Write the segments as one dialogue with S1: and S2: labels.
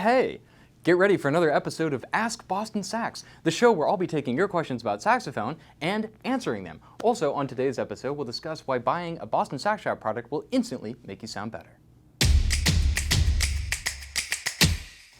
S1: hey! Get ready for another episode of Ask Boston Sax, the show where I'll be taking your questions about saxophone and answering them. Also, on today's episode, we'll discuss why buying a Boston Sax Shop product will instantly make you sound better.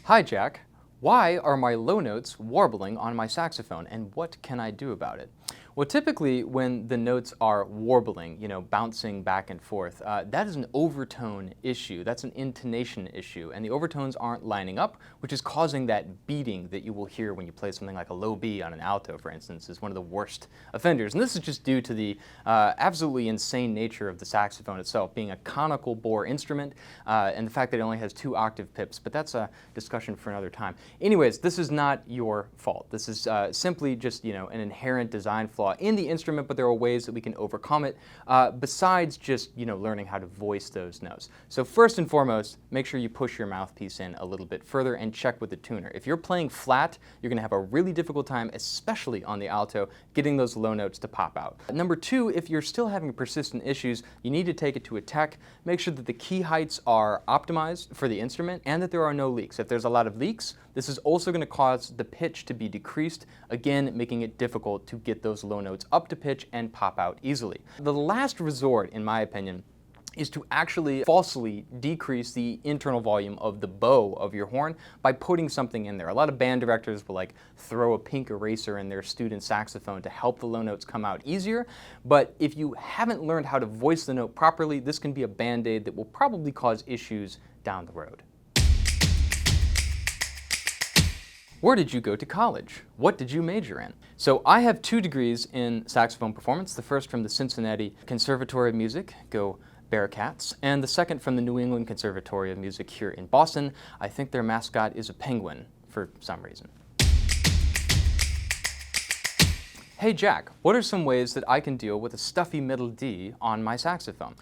S1: Hi, Jack. Why are my low notes warbling on my saxophone, and what can I do about it? Well, typically when the notes are warbling, bouncing back and forth, that is an overtone issue. That's an intonation issue, and the overtones aren't lining up, which is causing that beating that you will hear when you play something like a low B on an alto, for instance, is one of the worst offenders. And this is just due to the absolutely insane nature of the saxophone itself, being a conical bore instrument, and the fact that it only has 2 octave pips, but that's a discussion for another time. Anyways, this is not your fault. This is simply just, an inherent design flaw in the instrument, but there are ways that we can overcome it besides just learning how to voice those notes. So first and foremost, make sure you push your mouthpiece in a little bit further and check with the tuner. If you're playing flat, you're going to have a really difficult time, especially on the alto, getting those low notes to pop out. Number 2, if you're still having persistent issues, you need to take it to a tech. Make sure that the key heights are optimized for the instrument and that there are no leaks. If there's a lot of leaks, this is also going to cause the pitch to be decreased, again making it difficult to get those low notes up to pitch and pop out easily. The last resort, in my opinion, is to actually falsely decrease the internal volume of the bow of your horn by putting something in there. A lot of band directors will throw a pink eraser in their student saxophone to help the low notes come out easier, but if you haven't learned how to voice the note properly, this can be a band-aid that will probably cause issues down the road. Where did you go to college? What did you major in? So I have 2 degrees in saxophone performance, the first from the Cincinnati Conservatory of Music, go Bearcats, and the second from the New England Conservatory of Music here in Boston. I think their mascot is a penguin for some reason. Hey Jack, what are some ways that I can deal with a stuffy middle D on my saxophone?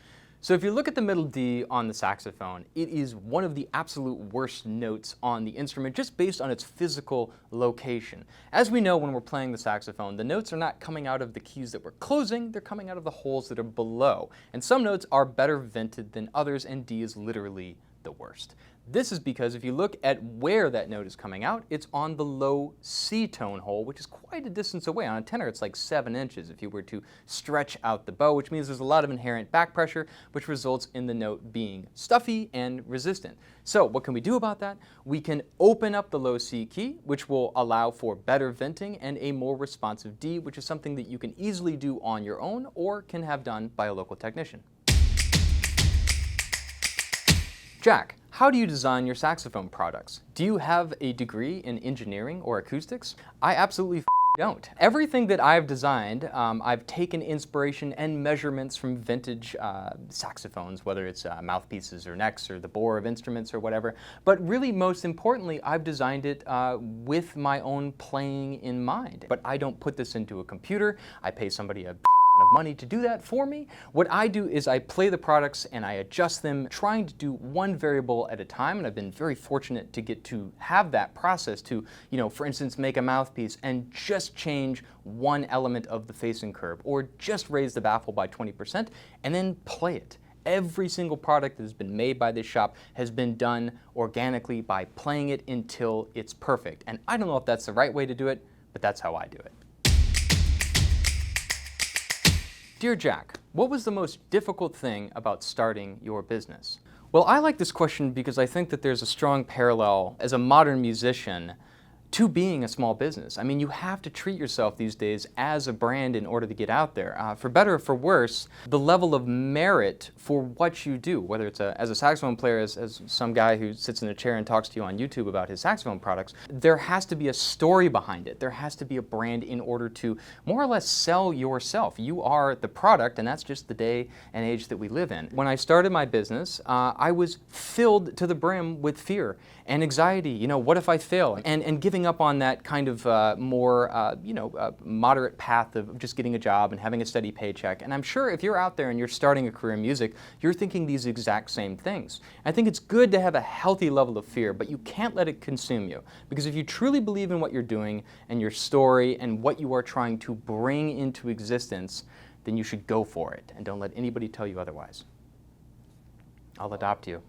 S1: So if you look at the middle D on the saxophone, it is one of the absolute worst notes on the instrument just based on its physical location. As we know when we're playing the saxophone, the notes are not coming out of the keys that we're closing, they're coming out of the holes that are below. And some notes are better vented than others, and D is literally the worst. This is because if you look at where that note is coming out, it's on the low C tone hole, which is quite a distance away. On a tenor, it's like 7 inches if you were to stretch out the bow, which means there's a lot of inherent back pressure, which results in the note being stuffy and resistant. So what can we do about that? We can open up the low C key, which will allow for better venting and a more responsive D, which is something that you can easily do on your own or can have done by a local technician. Jack, how do you design your saxophone products? Do you have a degree in engineering or acoustics? I absolutely don't. Everything that I've designed, I've taken inspiration and measurements from vintage saxophones, whether it's mouthpieces or necks or the bore of instruments or whatever. But really, most importantly, I've designed it with my own playing in mind. But I don't put this into a computer. I pay somebody a ton of money to do that for me. What I do is I play the products and I adjust them, trying to do one variable at a time, and I've been very fortunate to get to have that process to, for instance, make a mouthpiece and just change one element of the facing curve, or just raise the baffle by 20% and then play it. Every single product that has been made by this shop has been done organically by playing it until it's perfect. And I don't know if that's the right way to do it, but that's how I do it. Dear Jack, what was the most difficult thing about starting your business? Well, I like this question because I think that there's a strong parallel as a modern musician to being a small business. I mean, you have to treat yourself these days as a brand in order to get out there. For better or for worse, the level of merit for what you do, whether it's as a saxophone player, as some guy who sits in a chair and talks to you on YouTube about his saxophone products, there has to be a story behind it. There has to be a brand in order to more or less sell yourself. You are the product, and that's just the day and age that we live in. When I started my business, I was filled to the brim with fear and anxiety. What if I fail? And giving up on that kind of more moderate path of just getting a job and having a steady paycheck. And I'm sure if you're out there and you're starting a career in music, you're thinking these exact same things. I think it's good to have a healthy level of fear, but you can't let it consume you. Because if you truly believe in what you're doing and your story and what you are trying to bring into existence, then you should go for it and don't let anybody tell you otherwise. I'll adopt you.